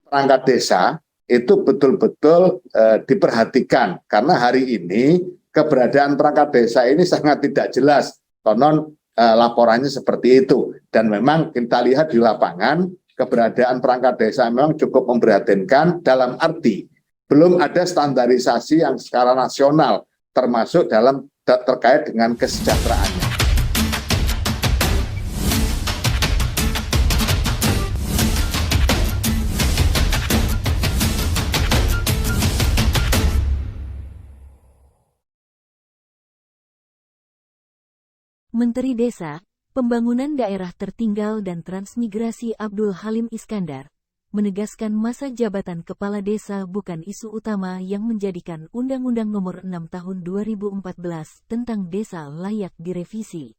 perangkat desa itu betul-betul diperhatikan, karena hari ini keberadaan perangkat desa ini sangat tidak jelas. Konon laporannya seperti itu, dan memang kita lihat di lapangan keberadaan perangkat desa memang cukup memprihatinkan, dalam arti belum ada standarisasi yang secara nasional, termasuk dalam terkait dengan kesejahteraannya. Menteri Desa, Pembangunan Daerah Tertinggal dan Transmigrasi Abdul Halim Iskandar menegaskan masa jabatan kepala desa bukan isu utama yang menjadikan Undang-Undang Nomor 6 Tahun 2014 tentang desa layak direvisi.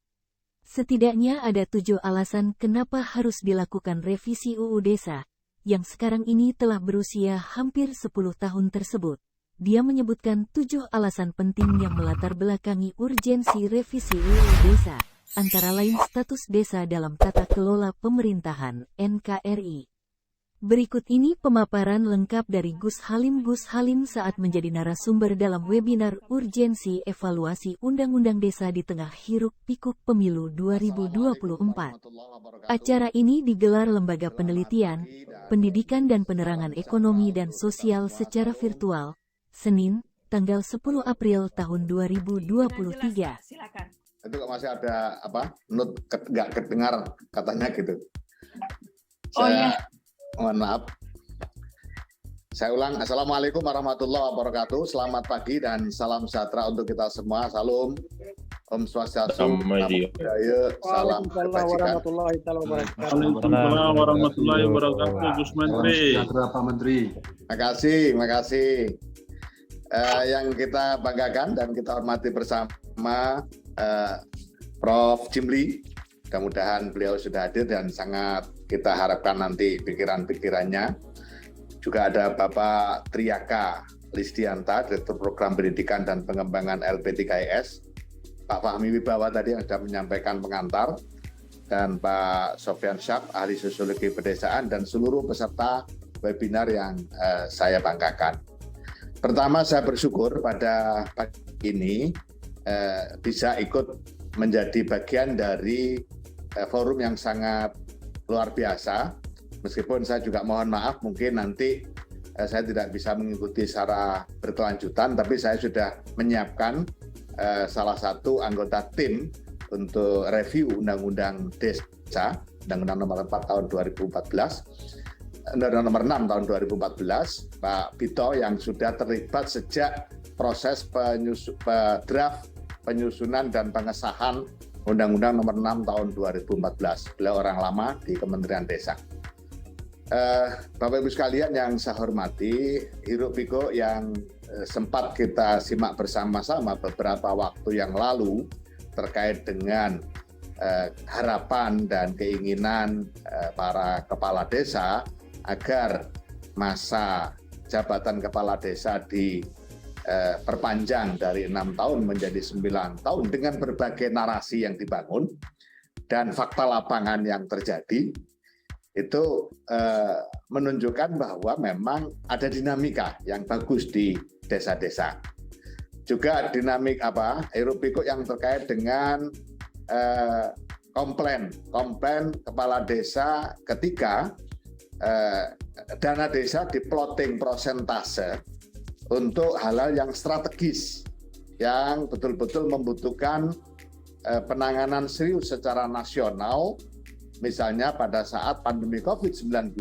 Setidaknya ada 7 alasan kenapa harus dilakukan revisi UU Desa, yang sekarang ini telah berusia hampir 10 tahun tersebut. Dia menyebutkan 7 alasan penting yang melatar belakangi urgensi revisi UU Desa, antara lain status desa dalam tata kelola pemerintahan (NKRI). Berikut ini pemaparan lengkap dari Gus Halim saat menjadi narasumber dalam webinar Urgensi Evaluasi Undang-Undang Desa di Tengah Hiruk-Pikuk Pemilu 2024. Acara ini digelar Lembaga Penelitian, Pendidikan dan Penerangan Ekonomi dan Sosial secara virtual, Senin, tanggal 10 April tahun 2023. Silakan. Itu kok masih ada nggak kedengar katanya gitu. Mohon maaf. Saya ulang, Assalamualaikum warahmatullahi wabarakatuh. Selamat pagi dan salam sejahtera untuk kita semua. Salam, Om Swastiastu, Namo Buddhaya, salam kebajikan. Waalaikumsalam warahmatullahi wabarakatuh, Gus Menteri. Pak Menteri. Terima kasih. Yang kita banggakan dan kita hormati bersama Prof. Jimli, mudah-mudahan beliau sudah hadir dan sangat kita harapkan nanti pikiran-pikirannya. Juga ada Bapak Triyaka Lisdianta, Direktur Program Pendidikan dan Pengembangan LP3IS, Pak Fahmi Wibawa tadi yang sudah menyampaikan pengantar, dan Pak Sofyan Syab, Ahli Sosiologi Pedesaan, dan seluruh peserta webinar yang saya banggakan. Pertama, saya bersyukur pada pagi ini bisa ikut menjadi bagian dari forum yang sangat luar biasa. Meskipun saya juga mohon maaf, mungkin nanti saya tidak bisa mengikuti secara berkelanjutan, tapi saya sudah menyiapkan salah satu anggota tim untuk review Undang-Undang Desa, Undang-Undang Nomor 4 Tahun 2014. Undang-Undang Nomor 6 Tahun 2014, Pak Bito yang sudah terlibat sejak proses draft penyusunan dan pengesahan Undang-Undang Nomor 6 Tahun 2014. Beliau orang lama di Kementerian Desa. Bapak Ibu sekalian yang saya hormati, hiruk-pikuk yang sempat kita simak bersama-sama beberapa waktu yang lalu terkait dengan harapan dan keinginan para kepala desa agar masa jabatan kepala desa diperpanjang dari 6 tahun menjadi 9 tahun dengan berbagai narasi yang dibangun dan fakta lapangan yang terjadi, itu menunjukkan bahwa memang ada dinamika yang bagus di desa-desa. Juga dinamik hiruk-pikuk yang terkait dengan komplain kepala desa ketika dana desa diplotting prosentase untuk hal-hal yang strategis yang betul-betul membutuhkan penanganan serius secara nasional. Misalnya pada saat pandemi COVID-19,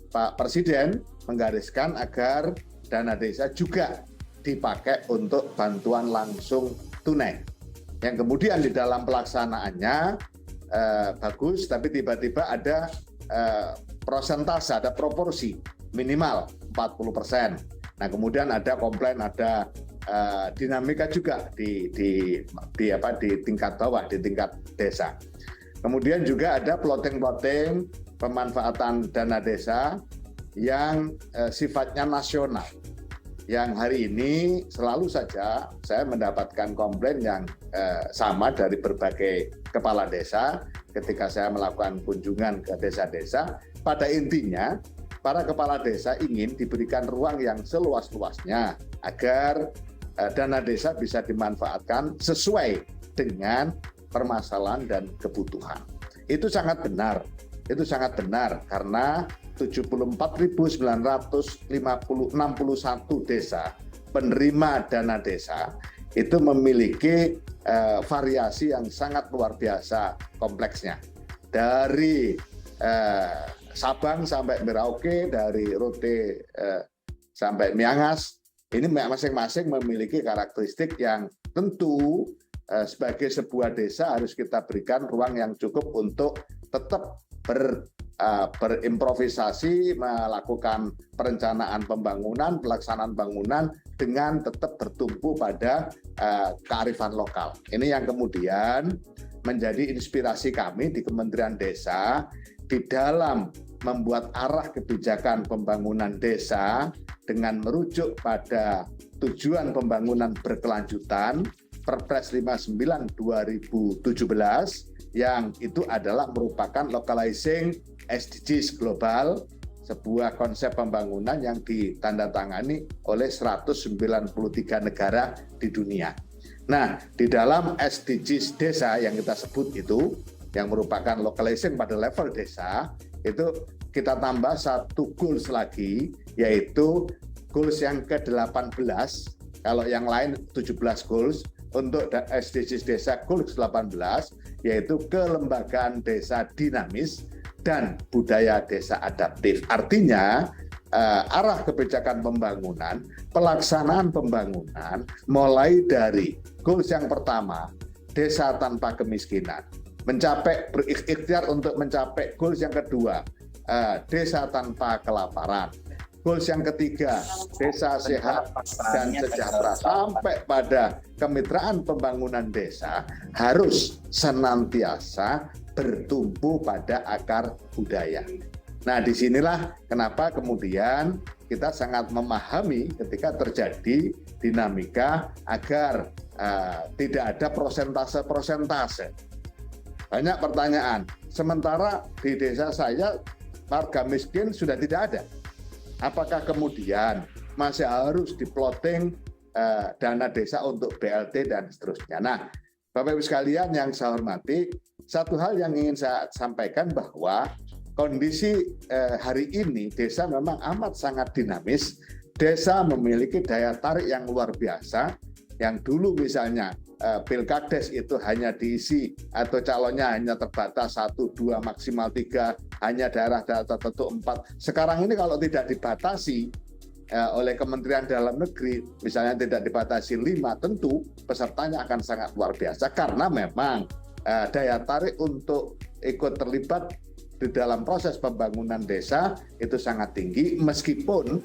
Pak Presiden menggariskan agar dana desa juga dipakai untuk bantuan langsung tunai. Yang kemudian di dalam pelaksanaannya bagus, tapi tiba-tiba ada prosentase, ada proporsi minimal 40%. Nah, kemudian ada komplain, ada dinamika juga di tingkat bawah, di tingkat desa. Kemudian juga ada plotting pemanfaatan dana desa yang sifatnya nasional. Yang hari ini selalu saja saya mendapatkan komplain yang sama dari berbagai kepala desa ketika saya melakukan kunjungan ke desa-desa. Pada intinya para kepala desa ingin diberikan ruang yang seluas-luasnya agar dana desa bisa dimanfaatkan sesuai dengan permasalahan dan kebutuhan. Itu sangat benar karena 74.961 desa penerima dana desa itu memiliki variasi yang sangat luar biasa kompleksnya. Dari Sabang sampai Merauke, dari Rote sampai Miangas, ini masing-masing memiliki karakteristik yang tentu sebagai sebuah desa harus kita berikan ruang yang cukup untuk tetap berimprovisasi, melakukan perencanaan pembangunan, pelaksanaan bangunan dengan tetap bertumpu pada kearifan lokal. Ini yang kemudian menjadi inspirasi kami di Kementerian Desa di dalam membuat arah kebijakan pembangunan desa dengan merujuk pada tujuan pembangunan berkelanjutan Perpres 59 2017 yang itu adalah merupakan localizing SDGs global, sebuah konsep pembangunan yang ditandatangani oleh 193 negara di dunia. Nah, di dalam SDGs desa yang kita sebut itu, yang merupakan localizing pada level desa, itu kita tambah satu goals lagi, yaitu goals yang ke-18, kalau yang lain 17 goals, untuk SDGs desa goals 18, yaitu kelembagaan desa dinamis dan budaya desa adaptif. Artinya, arah kebijakan pembangunan, pelaksanaan pembangunan, mulai dari goals yang pertama, desa tanpa kemiskinan, berikhtiar untuk mencapai goals yang kedua, desa tanpa kelaparan, goals yang ketiga, desa sehat dan sejahtera, sampai pada kemitraan pembangunan desa harus senantiasa bertumpu pada akar budaya. Nah, disinilah kenapa kemudian kita sangat memahami ketika terjadi dinamika agar tidak ada persentase. Banyak pertanyaan, sementara di desa saya warga miskin sudah tidak ada. Apakah kemudian masih harus diploting dana desa untuk BLT dan seterusnya? Nah, Bapak Ibu sekalian yang saya hormati, satu hal yang ingin saya sampaikan bahwa kondisi hari ini desa memang amat sangat dinamis. Desa memiliki daya tarik yang luar biasa. Yang dulu misalnya Pilkades itu hanya diisi atau calonnya hanya terbatas 1, 2, maksimal 3, hanya daerah-daerah tertentu 4. Sekarang ini kalau tidak dibatasi oleh Kementerian Dalam Negeri, misalnya tidak dibatasi 5, tentu pesertanya akan sangat luar biasa karena memang daya tarik untuk ikut terlibat di dalam proses pembangunan desa itu sangat tinggi, meskipun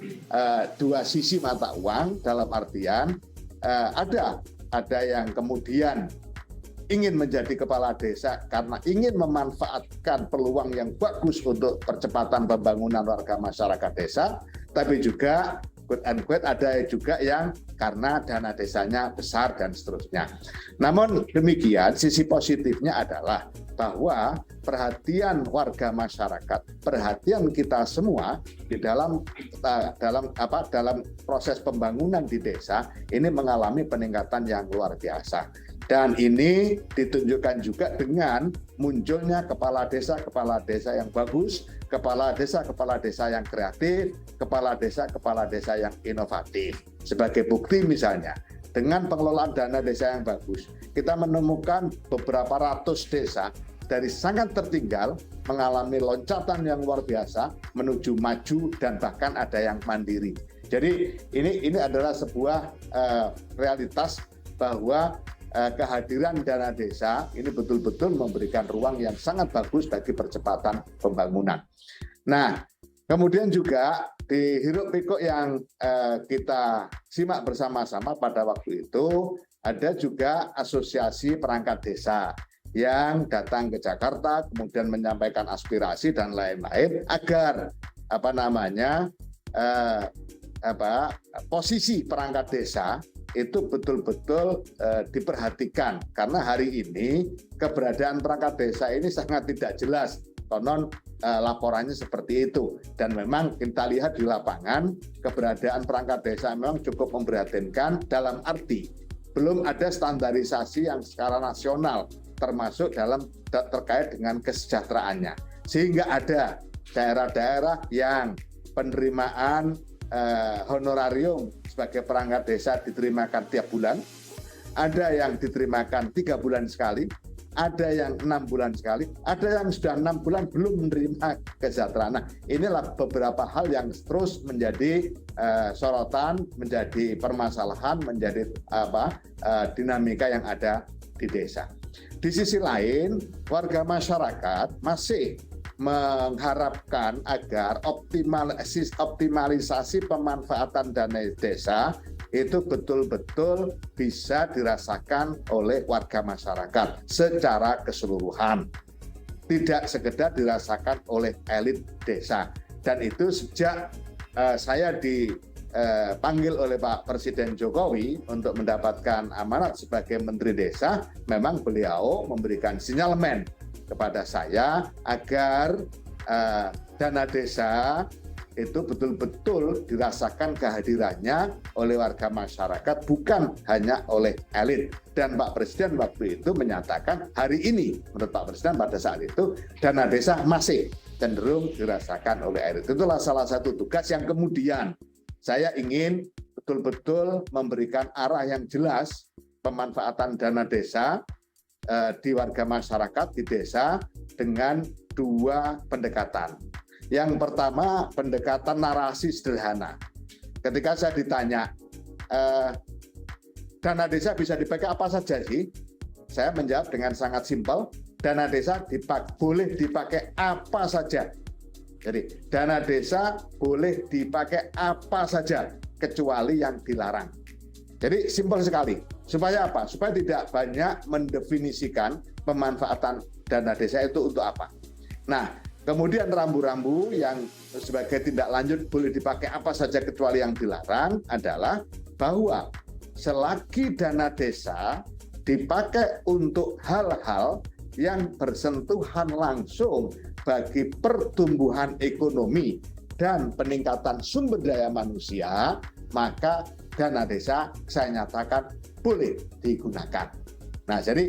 dua sisi mata uang, dalam artian ada yang kemudian ingin menjadi kepala desa karena ingin memanfaatkan peluang yang bagus untuk percepatan pembangunan warga masyarakat desa, tapi juga quote unquote ada juga yang karena dana desanya besar dan seterusnya. Namun demikian, sisi positifnya adalah bahwa perhatian warga masyarakat, perhatian kita semua di dalam proses pembangunan di desa ini mengalami peningkatan yang luar biasa. Dan ini ditunjukkan juga dengan munculnya kepala desa yang bagus, kepala desa yang kreatif, kepala desa yang inovatif. Sebagai bukti misalnya, dengan pengelolaan dana desa yang bagus, kita menemukan beberapa ratus desa dari sangat tertinggal mengalami loncatan yang luar biasa menuju maju dan bahkan ada yang mandiri. Jadi ini adalah sebuah realitas bahwa kehadiran dana desa ini betul-betul memberikan ruang yang sangat bagus bagi percepatan pembangunan. Nah, kemudian juga di hiruk-pikuk yang kita simak bersama-sama pada waktu itu, ada juga asosiasi perangkat desa yang datang ke Jakarta, kemudian menyampaikan aspirasi dan lain-lain agar posisi perangkat desa itu betul-betul diperhatikan, karena hari ini keberadaan perangkat desa ini sangat tidak jelas. Konon laporannya seperti itu. Dan memang kita lihat di lapangan keberadaan perangkat desa memang cukup memprihatinkan dalam arti belum ada standarisasi yang secara nasional termasuk dalam terkait dengan kesejahteraannya. Sehingga ada daerah-daerah yang penerimaan honorarium sebagai perangkat desa diterimakan tiap bulan, ada yang diterimakan 3 bulan sekali, ada yang 6 bulan sekali, ada yang sudah 6 bulan belum menerima kesejahteraan. Nah, inilah beberapa hal yang terus menjadi sorotan, menjadi permasalahan, menjadi dinamika yang ada di desa. Di sisi lain, warga masyarakat masih mengharapkan agar optimalisasi pemanfaatan dana desa itu betul-betul bisa dirasakan oleh warga masyarakat secara keseluruhan. Tidak sekedar dirasakan oleh elit desa. Dan itu sejak saya dipanggil oleh Pak Presiden Jokowi untuk mendapatkan amanat sebagai Menteri Desa, memang beliau memberikan sinyalemen kepada saya agar dana desa itu betul-betul dirasakan kehadirannya oleh warga masyarakat, bukan hanya oleh elit. Dan Pak Presiden waktu itu menyatakan hari ini, menurut Pak Presiden pada saat itu, dana desa masih cenderung dirasakan oleh elit. Itulah salah satu tugas yang kemudian saya ingin betul-betul memberikan arah yang jelas pemanfaatan dana desa di warga masyarakat di desa dengan 2 pendekatan. Yang pertama, pendekatan narasi sederhana. Ketika saya ditanya, dana desa bisa dipakai apa saja sih? Saya menjawab dengan sangat simpel, dana desa boleh dipakai apa saja. Jadi, dana desa boleh dipakai apa saja, kecuali yang dilarang. Jadi simpel sekali. Supaya apa? Supaya tidak banyak mendefinisikan pemanfaatan dana desa itu untuk apa. Nah, kemudian rambu-rambu yang sebagai tindak lanjut boleh dipakai apa saja kecuali yang dilarang adalah bahwa selagi dana desa dipakai untuk hal-hal yang bersentuhan langsung bagi pertumbuhan ekonomi dan peningkatan sumber daya manusia, maka dana desa saya nyatakan boleh digunakan. Nah, jadi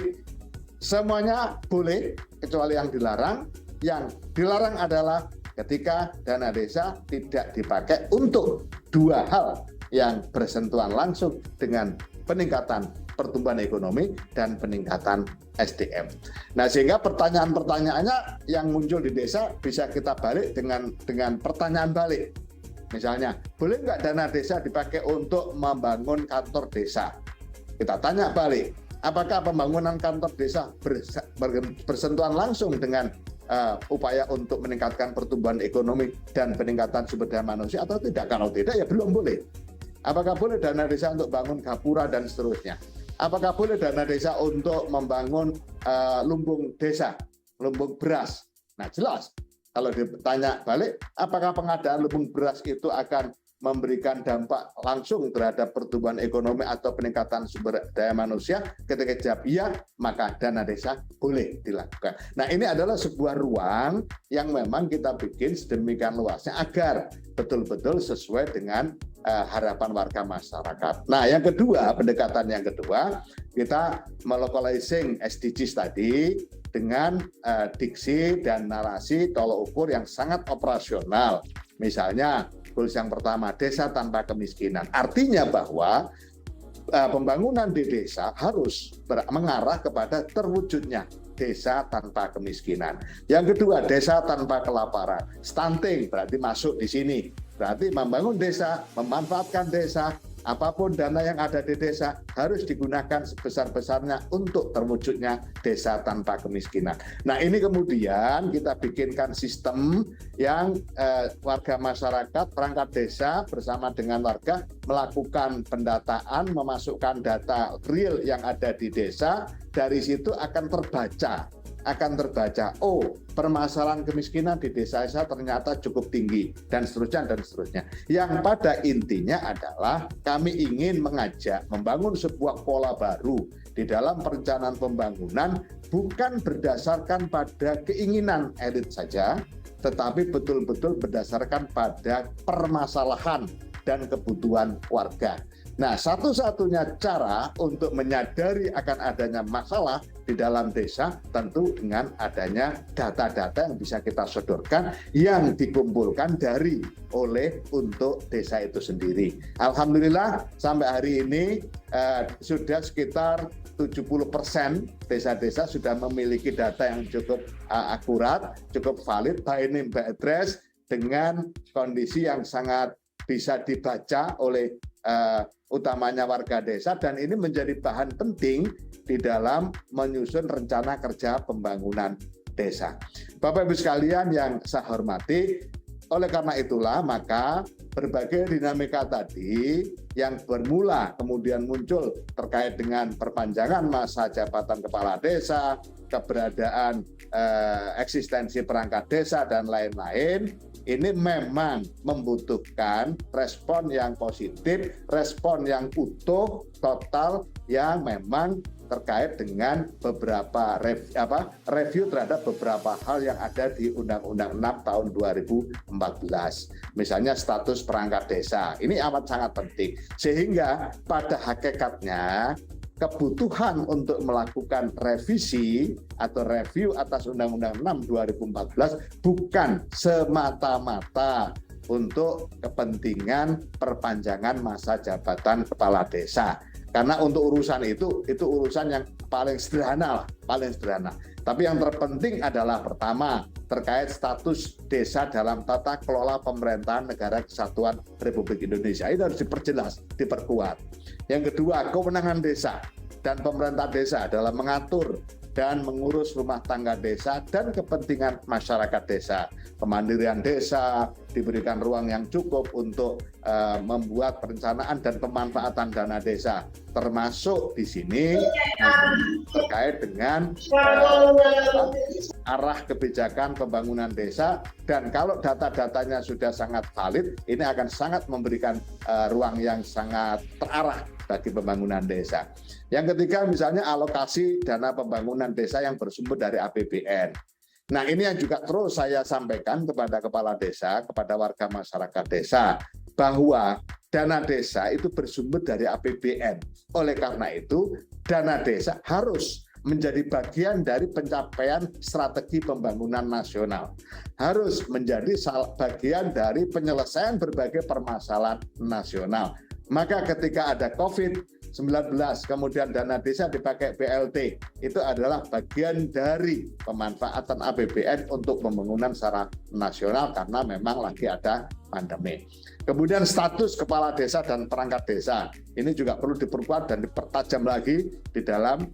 semuanya boleh kecuali yang dilarang. Yang dilarang adalah ketika dana desa tidak dipakai untuk 2 hal yang bersentuhan langsung dengan peningkatan pertumbuhan ekonomi dan peningkatan SDM. Nah, sehingga pertanyaan-pertanyaannya yang muncul di desa bisa kita balik dengan pertanyaan balik. Misalnya, boleh nggak dana desa dipakai untuk membangun kantor desa? Kita tanya balik, apakah pembangunan kantor desa bersentuhan langsung dengan upaya untuk meningkatkan pertumbuhan ekonomi dan peningkatan sumber daya manusia atau tidak? Kalau tidak, ya belum boleh. Apakah boleh dana desa untuk bangun gapura dan seterusnya? Apakah boleh dana desa untuk membangun lumbung desa, lumbung beras? Nah, jelas. Kalau ditanya balik, apakah pengadaan lumbung beras itu akan memberikan dampak langsung terhadap pertumbuhan ekonomi atau peningkatan sumber daya manusia? Ketika jawab iya, maka dana desa boleh dilakukan. Nah, ini adalah sebuah ruang yang memang kita bikin sedemikian luasnya agar betul-betul sesuai dengan harapan warga masyarakat. Nah, yang kedua, pendekatan yang kedua, kita melokalising SDGs tadi dengan diksi dan narasi tolok ukur yang sangat operasional. Misalnya, goals yang pertama, desa tanpa kemiskinan. Artinya bahwa pembangunan di desa harus mengarah kepada terwujudnya desa tanpa kemiskinan. Yang kedua, desa tanpa kelaparan. Stunting berarti masuk di sini. Berarti membangun desa, memanfaatkan desa, apapun dana yang ada di desa harus digunakan sebesar-besarnya untuk terwujudnya desa tanpa kemiskinan. Nah, ini kemudian kita bikinkan sistem yang warga masyarakat, perangkat desa bersama dengan warga melakukan pendataan, memasukkan data real yang ada di desa. Dari situ akan terbaca, oh, permasalahan kemiskinan di desa saya ternyata cukup tinggi, dan seterusnya. Yang pada intinya adalah kami ingin mengajak membangun sebuah pola baru di dalam perencanaan pembangunan, bukan berdasarkan pada keinginan elit saja, tetapi betul-betul berdasarkan pada permasalahan dan kebutuhan warga. Nah, satu-satunya cara untuk menyadari akan adanya masalah di dalam desa tentu dengan adanya data-data yang bisa kita sodorkan yang dikumpulkan untuk desa itu sendiri. Alhamdulillah sampai hari ini sudah sekitar 70% desa-desa sudah memiliki data yang cukup akurat, cukup valid, by name by address, dengan kondisi yang sangat bisa dibaca oleh utamanya warga desa, dan ini menjadi bahan penting di dalam menyusun rencana kerja pembangunan desa. Bapak Ibu sekalian yang saya hormati, oleh karena itulah maka berbagai dinamika tadi yang bermula kemudian muncul terkait dengan perpanjangan masa jabatan kepala desa, keberadaan eksistensi perangkat desa dan lain-lain, ini memang membutuhkan respon yang positif, respon yang utuh, total, yang memang terkait dengan beberapa review terhadap beberapa hal yang ada di Undang-Undang 6 tahun 2014. Misalnya status perangkat desa. Ini amat sangat penting. Sehingga pada hakikatnya kebutuhan untuk melakukan revisi atau review atas Undang-Undang 6 2014 bukan semata-mata untuk kepentingan perpanjangan masa jabatan kepala desa. Karena untuk urusan itu urusan yang paling sederhana. Tapi yang terpenting adalah pertama, terkait status desa dalam tata kelola pemerintahan Negara Kesatuan Republik Indonesia. Itu harus diperjelas, diperkuat. Yang kedua, kewenangan desa dan pemerintah desa dalam mengatur dan mengurus rumah tangga desa dan kepentingan masyarakat desa. Kemandirian desa, diberikan ruang yang cukup untuk membuat perencanaan dan pemanfaatan dana desa. Termasuk di sini terkait dengan arah kebijakan pembangunan desa, dan kalau data-datanya sudah sangat valid, ini akan sangat memberikan ruang yang sangat terarah bagi pembangunan desa. Yang ketiga misalnya alokasi dana pembangunan desa yang bersumber dari APBN. Nah, ini yang juga terus saya sampaikan kepada kepala desa, kepada warga masyarakat desa, bahwa dana desa itu bersumber dari APBN. Oleh karena itu, dana desa harus menjadi bagian dari pencapaian strategi pembangunan nasional. Harus menjadi bagian dari penyelesaian berbagai permasalahan nasional. Maka ketika ada COVID-19, kemudian dana desa dipakai BLT, itu adalah bagian dari pemanfaatan APBN untuk pembangunan secara nasional karena memang lagi ada pandemi. Kemudian status kepala desa dan perangkat desa, ini juga perlu diperkuat dan dipertajam lagi di dalam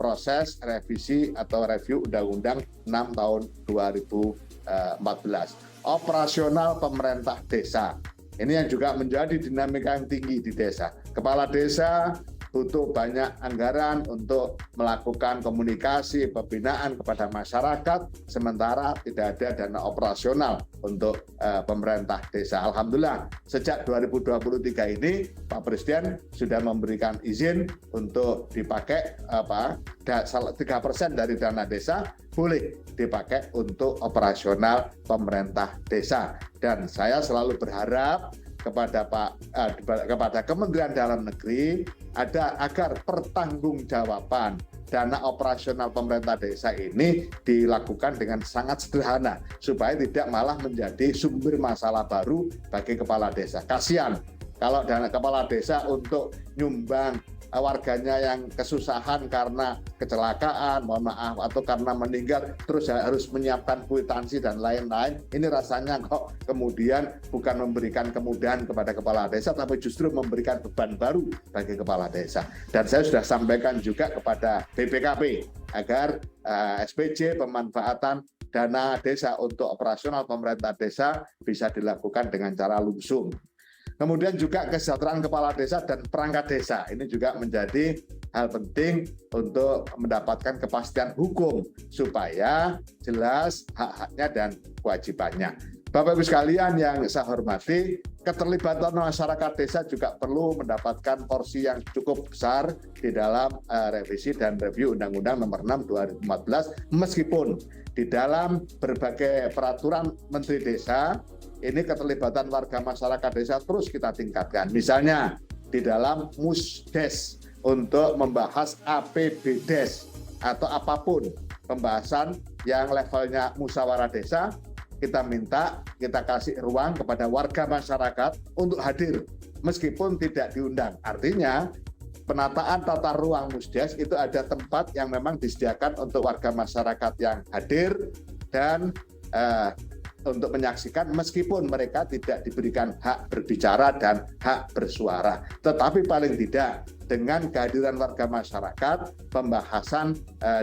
proses revisi atau review Undang-Undang 6 tahun 2014. Operasional pemerintah desa. Ini yang juga menjadi dinamika yang tinggi di desa. Kepala desa butuh banyak anggaran untuk melakukan komunikasi, pembinaan kepada masyarakat, sementara tidak ada dana operasional untuk pemerintah desa. Alhamdulillah, sejak 2023 ini Pak Presiden sudah memberikan izin untuk dipakai 3% dari dana desa boleh dipakai untuk operasional pemerintah desa. Dan saya selalu berharap kepada Kementerian Dalam Negeri agar pertanggungjawaban dana operasional pemerintah desa ini dilakukan dengan sangat sederhana supaya tidak malah menjadi sumber masalah baru bagi kepala desa. Kasihan kalau dana kepala desa untuk nyumbang warganya yang kesusahan karena kecelakaan, mohon maaf, atau karena meninggal, terus harus menyiapkan kwitansi dan lain-lain. Ini rasanya kok kemudian bukan memberikan kemudahan kepada kepala desa, tapi justru memberikan beban baru bagi kepala desa. Dan saya sudah sampaikan juga kepada BPKP agar SPJ pemanfaatan dana desa untuk operasional pemerintah desa bisa dilakukan dengan cara lumsum. Kemudian juga kesejahteraan kepala desa dan perangkat desa. Ini juga menjadi hal penting untuk mendapatkan kepastian hukum supaya jelas hak-haknya dan kewajibannya. Bapak Ibu sekalian yang saya hormati, keterlibatan masyarakat desa juga perlu mendapatkan porsi yang cukup besar di dalam revisi dan review Undang-Undang Nomor 6 2014, meskipun di dalam berbagai peraturan Menteri Desa, ini keterlibatan warga masyarakat desa terus kita tingkatkan. Misalnya di dalam Musdes untuk membahas APBDes atau apapun pembahasan yang levelnya musyawarah desa, kita minta, kita kasih ruang kepada warga masyarakat untuk hadir meskipun tidak diundang. Artinya penataan tata ruang Musdes itu ada tempat yang memang disediakan untuk warga masyarakat yang hadir dan untuk menyaksikan meskipun mereka tidak diberikan hak berbicara dan hak bersuara. Tetapi paling tidak dengan kehadiran warga masyarakat, pembahasan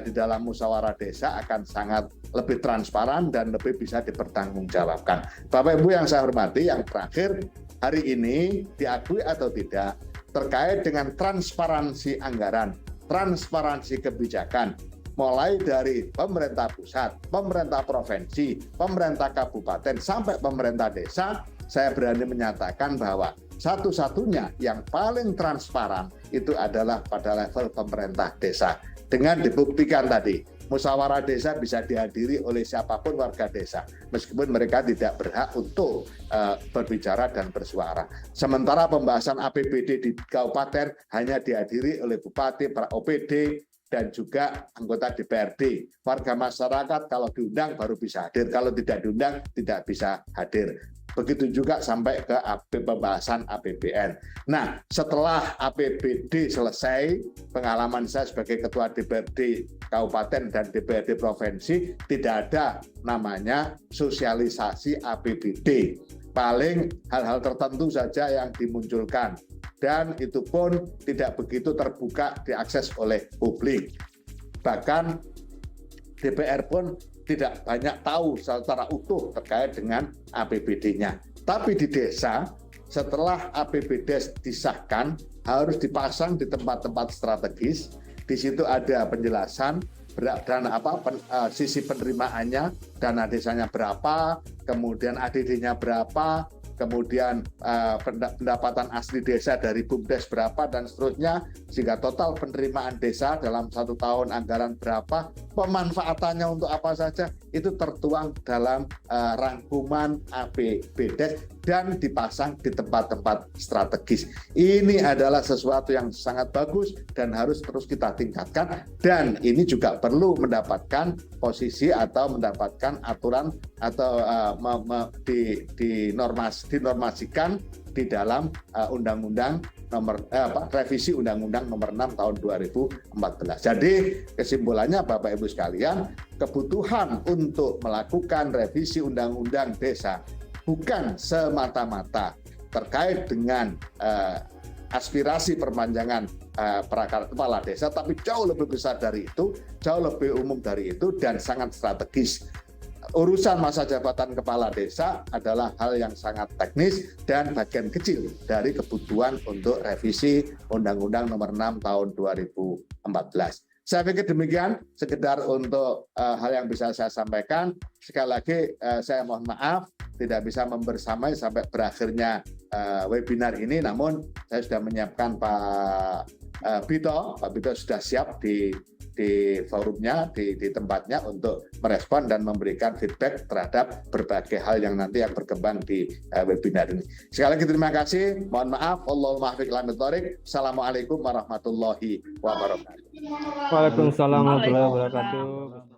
di dalam musyawarah desa akan sangat lebih transparan dan lebih bisa dipertanggungjawabkan. Bapak Ibu yang saya hormati, yang terakhir, hari ini diakui atau tidak terkait dengan transparansi anggaran, transparansi kebijakan, mulai dari pemerintah pusat, pemerintah provinsi, pemerintah kabupaten, sampai pemerintah desa, saya berani menyatakan bahwa satu-satunya yang paling transparan itu adalah pada level pemerintah desa. Dengan dibuktikan tadi, musyawarah desa bisa dihadiri oleh siapapun warga desa, meskipun mereka tidak berhak untuk berbicara dan bersuara. Sementara pembahasan APBD di kabupaten hanya dihadiri oleh bupati, para OPD, dan juga anggota DPRD. Warga masyarakat kalau diundang baru bisa hadir, kalau tidak diundang tidak bisa hadir. Begitu juga sampai ke pembahasan APBN. Nah, setelah APBD selesai, pengalaman saya sebagai Ketua DPRD Kabupaten dan DPRD Provinsi, tidak ada namanya sosialisasi APBD. Paling hal-hal tertentu saja yang dimunculkan. Dan itu pun tidak begitu terbuka diakses oleh publik. Bahkan DPR pun tidak banyak tahu secara utuh terkait dengan APBD-nya. Tapi di desa, setelah APBD disahkan, harus dipasang di tempat-tempat strategis. Di situ ada penjelasan sisi penerimaannya, dana desanya berapa, kemudian ADD-nya berapa, kemudian pendapatan asli desa dari BUMDes berapa, dan seterusnya, sehingga total penerimaan desa dalam 1 tahun anggaran berapa, pemanfaatannya untuk apa saja, itu tertuang dalam rangkuman APBDes dan dipasang di tempat-tempat strategis. Ini adalah sesuatu yang sangat bagus dan harus terus kita tingkatkan, dan ini juga perlu mendapatkan posisi atau mendapatkan aturan atau dinormasikan di dalam undang-undang revisi Undang-Undang Nomor 6 Tahun 2014. Jadi kesimpulannya Bapak Ibu sekalian, kebutuhan untuk melakukan revisi Undang-Undang Desa bukan semata-mata terkait dengan aspirasi perpanjangan perakaran kepala desa, tapi jauh lebih besar dari itu, jauh lebih umum dari itu, dan sangat strategis. Urusan masa jabatan kepala desa adalah hal yang sangat teknis dan bagian kecil dari kebutuhan untuk revisi Undang-Undang Nomor 6 Tahun 2014. Saya pikir demikian, sekedar untuk hal yang bisa saya sampaikan. Sekali lagi saya mohon maaf tidak bisa membersamai sampai berakhirnya webinar ini, namun saya sudah menyiapkan Pak Bito sudah siap di forumnya, di tempatnya untuk merespon dan memberikan feedback terhadap berbagai hal yang nanti yang berkembang di webinar ini. Sekali lagi terima kasih, mohon maaf, Allahumma a'fiq lam thoriq. Assalamualaikum warahmatullahi wabarakatuh. Waalaikumsalam warahmatullahi wabarakatuh.